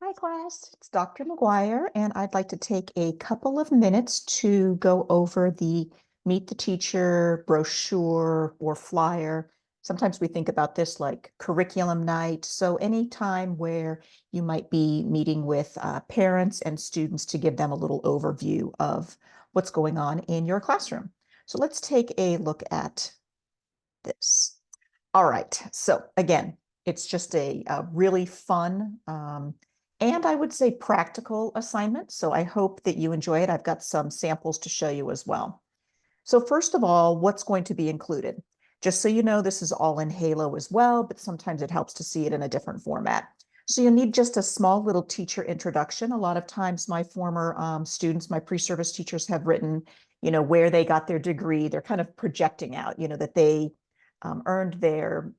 Hi, class. It's Dr. McGuire, and I'd like to take a couple of minutes to go over the Meet the Teacher brochure or flyer. Sometimes we think about this like curriculum night. So any time where you might be meeting with parents and students to give them a little overview of what's going on in your classroom. So let's take a look at this. All right. So again, it's just a really fun and I would say practical assignment. So I hope that you enjoy it. I've got some samples to show you as well. So first of all, what's going to be included? Just so you know, this is all in Halo as well, but sometimes it helps to see it in a different format. So you'll need just a small little teacher introduction. A lot of times my former students, my pre-service teachers have written, where they got their degree. They're kind of projecting out, that they earned their,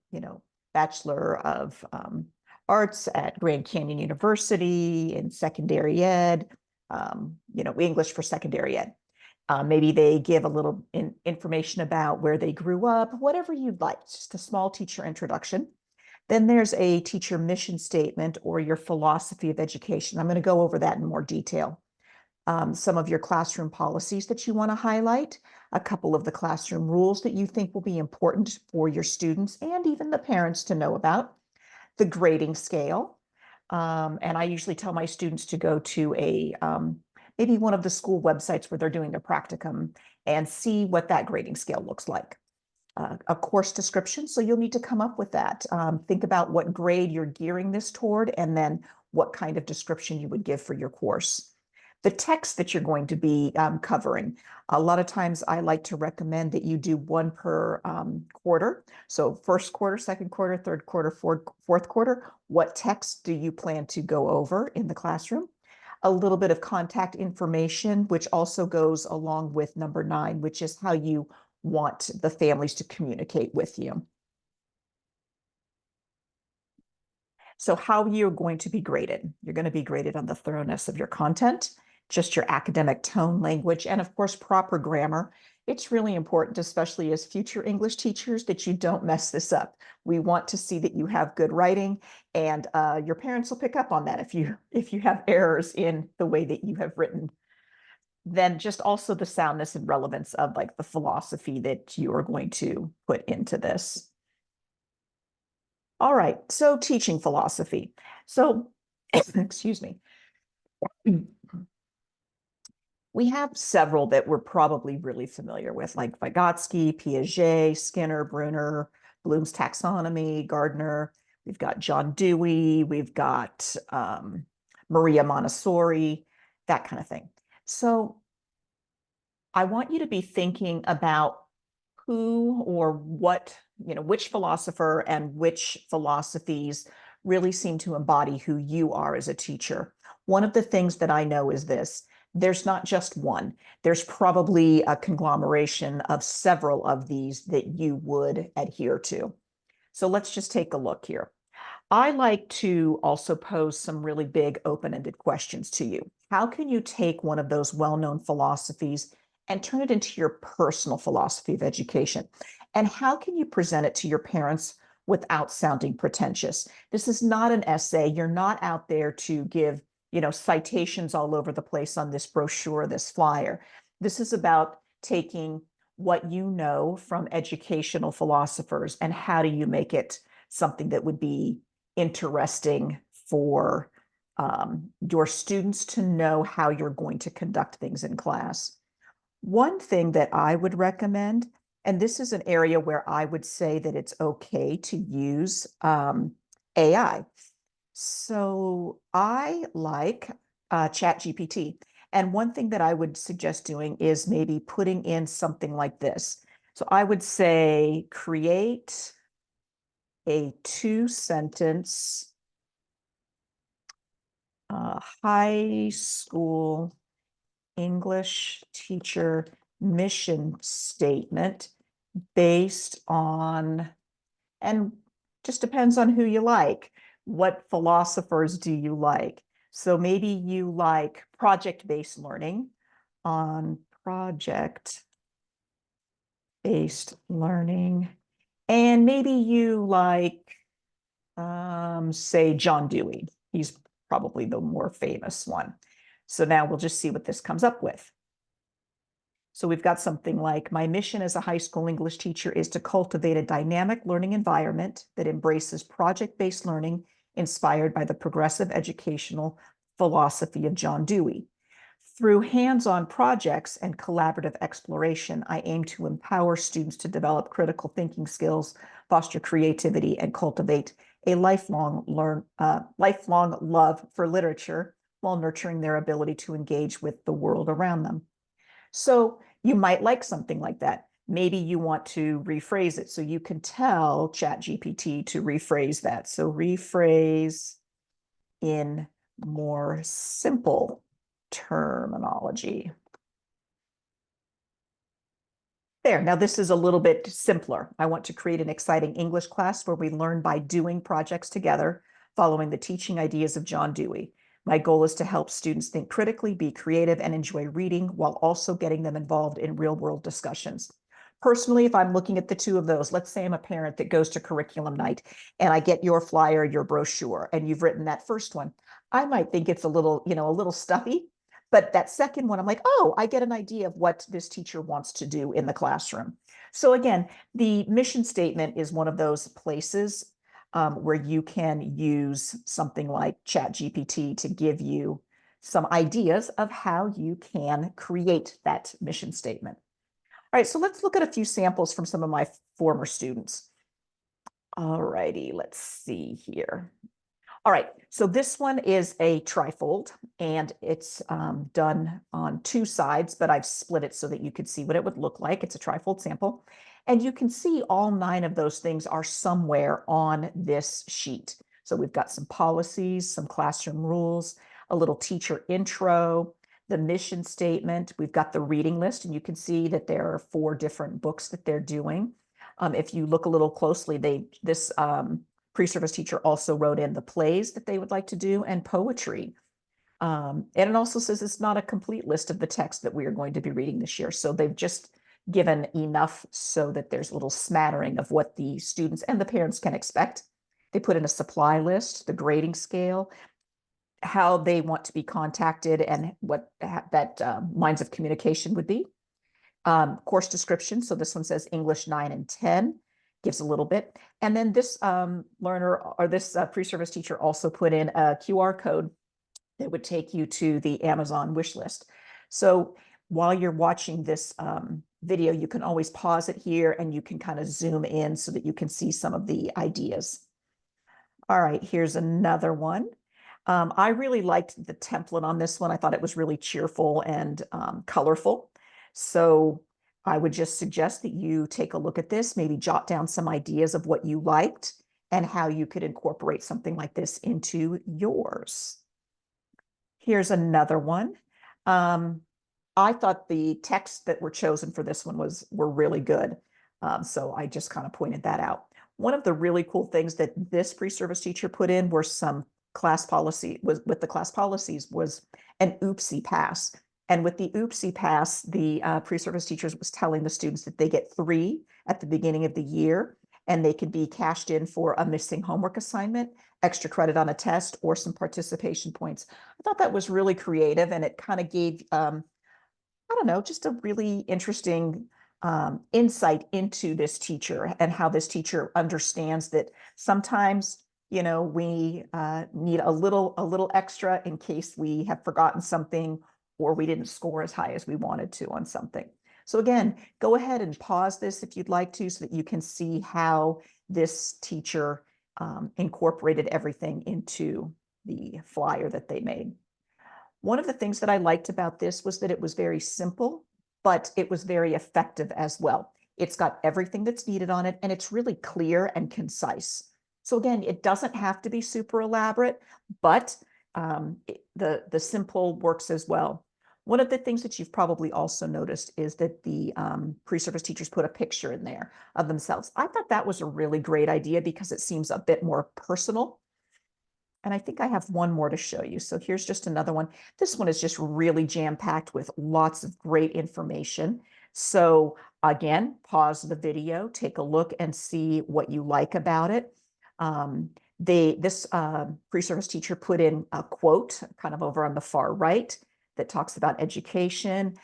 Bachelor of Arts at Grand Canyon University in secondary ed, English for secondary ed. Maybe they give a little information about where they grew up, whatever you'd like, just a small teacher introduction. Then there's a teacher mission statement or your philosophy of education. I'm going to go over that in more detail. Some of your classroom policies that you want to highlight, a couple of the classroom rules that you think will be important for your students and even the parents to know about, the grading scale. And I usually tell my students to go to maybe one of the school websites where they're doing their practicum and see what that grading scale looks like. A course description, so you'll need to come up with that. Think about what grade you're gearing this toward and then what kind of description you would give for your course. The text that you're going to be covering. A lot of times I like to recommend that you do one per quarter. So first quarter, second quarter, third quarter, fourth quarter. What text do you plan to go over in the classroom? A little bit of contact information, which also goes along with number 9, which is how you want the families to communicate with you. So how you're going to be graded. You're going to be graded on the thoroughness of your content, just your academic tone, language, and of course, proper grammar. It's really important, especially as future English teachers, that you don't mess this up. We want to see that you have good writing, and your parents will pick up on that if you have errors in the way that you have written. Then just also the soundness and relevance of like the philosophy that you are going to put into this. All right, so teaching philosophy. So, excuse me. We have several that we're probably really familiar with, like Vygotsky, Piaget, Skinner, Brunner, Bloom's taxonomy, Gardner. We've got John Dewey. We've got Maria Montessori, that kind of thing. So I want you to be thinking about who or what, which philosopher and which philosophies really seem to embody who you are as a teacher. One of the things that I know is this: there's not just one. There's probably a conglomeration of several of these that you would adhere to. So let's just take a look here. I like to also pose some really big open-ended questions to you. How can you take one of those well-known philosophies and turn it into your personal philosophy of education? And how can you present it to your parents without sounding pretentious? This is not an essay. You're not out there to give, citations all over the place on this brochure, this flyer. This is about taking what you know from educational philosophers and how do you make it something that would be interesting for your students to know how you're going to conduct things in class. One thing that I would recommend, and this is an area where I would say that it's okay to use AI. So I like ChatGPT. And one thing that I would suggest doing is maybe putting in something like this. So I would say create a 2-sentence high school English teacher mission statement based on, and just depends on who you like. What philosophers do you like? So maybe you like project-based learning. On project-based learning. And maybe you like, say, John Dewey. He's probably the more famous one. So now we'll just see what this comes up with. So we've got something like, my mission as a high school English teacher is to cultivate a dynamic learning environment that embraces project-based learning inspired by the progressive educational philosophy of John Dewey. Through hands-on projects and collaborative exploration, I aim to empower students to develop critical thinking skills, foster creativity, and cultivate a lifelong love for literature while nurturing their ability to engage with the world around them. So you might like something like that. Maybe you want to rephrase it. So you can tell ChatGPT to rephrase that. So rephrase in more simple terminology. There, now this is a little bit simpler. I want to create an exciting English class where we learn by doing projects together, following the teaching ideas of John Dewey. My goal is to help students think critically, be creative, and enjoy reading while also getting them involved in real-world discussions. Personally, if I'm looking at the two of those, let's say I'm a parent that goes to curriculum night and I get your flyer, your brochure, and you've written that first one. I might think it's a little stuffy, but that second one, I'm like, oh, I get an idea of what this teacher wants to do in the classroom. So again, the mission statement is one of those places where you can use something like ChatGPT to give you some ideas of how you can create that mission statement. All right, so let's look at a few samples from some of my former students. All righty, let's see here. All right, so this one is a trifold, and it's done on two sides, but I've split it so that you could see what it would look like. It's a trifold sample. And you can see all 9 of those things are somewhere on this sheet. So we've got some policies, some classroom rules, a little teacher intro, the mission statement. We've got the reading list, and you can see that there are 4 different books that they're doing. If you look a little closely, this pre-service teacher also wrote in the plays that they would like to do and poetry. And it also says it's not a complete list of the text that we are going to be reading this year. So they've just given enough so that there's a little smattering of what the students and the parents can expect. They put in a supply list, the grading scale, how they want to be contacted, and what that lines of communication would be. Course description. So this one says English 9 and 10, gives a little bit. And then this learner or this pre-service teacher also put in a QR code that would take you to the Amazon wish list. So while you're watching this video, you can always pause it here and you can kind of zoom in so that you can see some of the ideas. All right, here's another one. I really liked the template on this one. I thought it was really cheerful and colorful. So I would just suggest that you take a look at this, maybe jot down some ideas of what you liked and how you could incorporate something like this into yours. Here's another one. I thought the texts that were chosen for this one were really good. So I just kind of pointed that out. One of the really cool things that this pre-service teacher put in were some class policy with the class policies was an oopsie pass. And with the oopsie pass, the pre-service teachers was telling the students that they get 3 at the beginning of the year, and they could be cashed in for a missing homework assignment, extra credit on a test, or some participation points. I thought that was really creative, and it kind of gave, I don't know, just a really interesting insight into this teacher and how this teacher understands that sometimes, you know, we need a little extra in case we have forgotten something or we didn't score as high as we wanted to on something. So again, go ahead and pause this if you'd like to so that you can see how this teacher incorporated everything into the flyer that they made. One of the things that I liked about this was that it was very simple, but it was very effective as well. It's got everything that's needed on it, and it's really clear and concise. So again, it doesn't have to be super elaborate, but the simple works as well. One of the things that you've probably also noticed is that the pre-service teachers put a picture in there of themselves. I thought that was a really great idea because it seems a bit more personal. And I think I have one more to show you. So here's just another one. This one is just really jam-packed with lots of great information. So again, pause the video, take a look and see what you like about it. This pre-service teacher put in a quote kind of over on the far right that talks about education.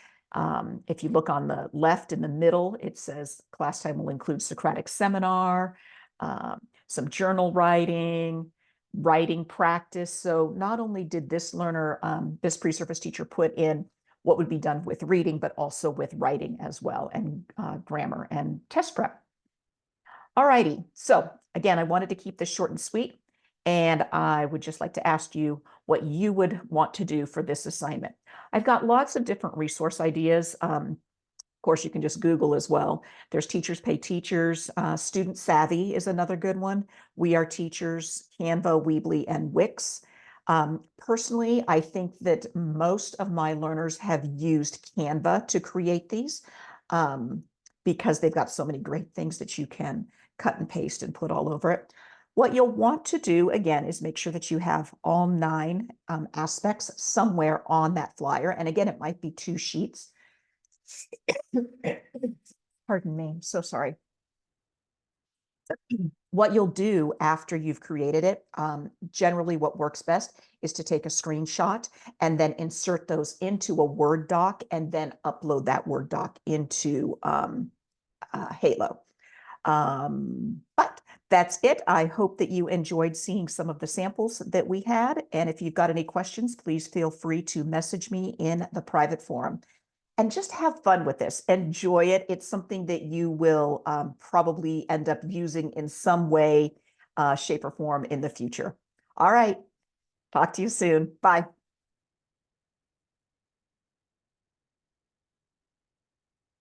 If you look on the left in the middle, it says class time will include Socratic seminar, some journal writing, writing practice. So not only did this learner, this pre-service teacher put in what would be done with reading, but also with writing as well, and grammar and test prep. All righty. So again, I wanted to keep this short and sweet, and I would just like to ask you what you would want to do for this assignment. I've got lots of different resource ideas. Of course, you can just Google as well. There's Teachers Pay Teachers. Student Savvy is another good one. We Are Teachers, Canva, Weebly, and Wix. Personally, I think that most of my learners have used Canva to create these because they've got so many great things that you can cut and paste and put all over it. What you'll want to do, again, is make sure that you have all 9 aspects somewhere on that flyer. And again, it might be 2 sheets. Pardon me, so sorry. What you'll do after you've created it, generally what works best is to take a screenshot and then insert those into a Word doc and then upload that Word doc into Halo. But that's it. I hope that you enjoyed seeing some of the samples that we had. And if you've got any questions, please feel free to message me in the private forum. And just have fun with this. Enjoy it. It's something that you will probably end up using in some way, shape, or form in the future. All right. Talk to you soon. Bye.